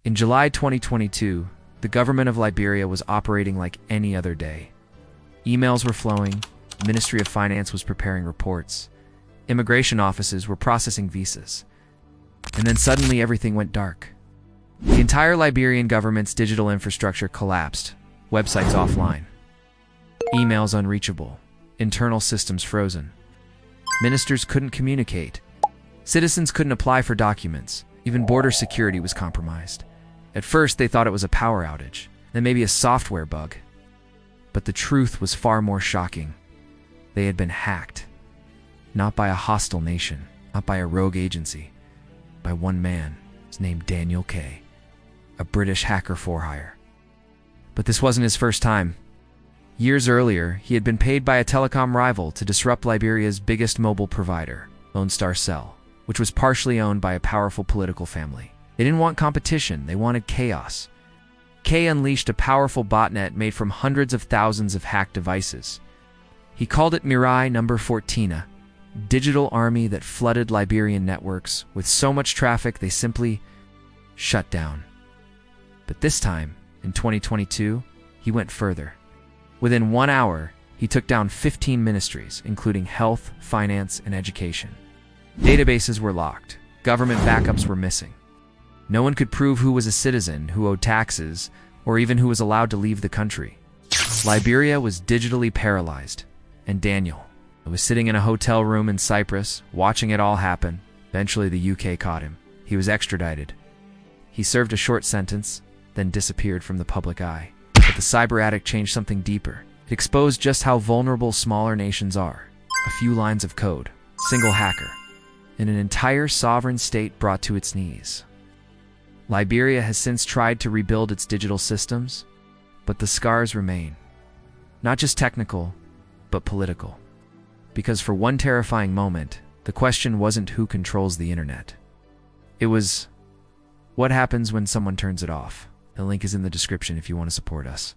In July 2022, the government of Liberia was operating like any other day. Emails were flowing, the Ministry of Finance was preparing reports, immigration offices were processing visas, and then suddenly everything went dark. The entire Liberian government's digital infrastructure collapsed, websites offline, emails unreachable, internal systems frozen. Ministers couldn't communicate. Citizens couldn't apply for documents. Even border security was compromised. At first, they thought it was a power outage, then maybe a software bug. But the truth was far more shocking. They had been hacked. Not by a hostile nation, not by a rogue agency, by one man, his name Daniel K., a British hacker for hire. But this wasn't his first time. Years earlier, he had been paid by a telecom rival to disrupt Liberia's biggest mobile provider, Lone Star Cell, which was partially owned by a powerful political family. They didn't want competition, they wanted chaos. K unleashed a powerful botnet made from hundreds of thousands of hacked devices. He called it Mirai No. 14, a digital army that flooded Liberian networks with so much traffic they simply shut down. But this time, in 2022, he went further. Within 1 hour, he took down 15 ministries, including health, finance, and education. Databases were locked. Government backups were missing. No one could prove who was a citizen, who owed taxes, or even who was allowed to leave the country. Liberia was digitally paralyzed, and Daniel was sitting in a hotel room in Cyprus, watching it all happen. Eventually, the UK caught him. He was extradited. He served a short sentence, then disappeared from the public eye. But the cyber attic changed something deeper. It exposed just how vulnerable smaller nations are. A few lines of code, single hacker, and an entire sovereign state brought to its knees. Liberia has since tried to rebuild its digital systems, but the scars remain. Not just technical, but political. Because for one terrifying moment, the question wasn't who controls the internet. It was, what happens when someone turns it off? The link is in the description if you want to support us.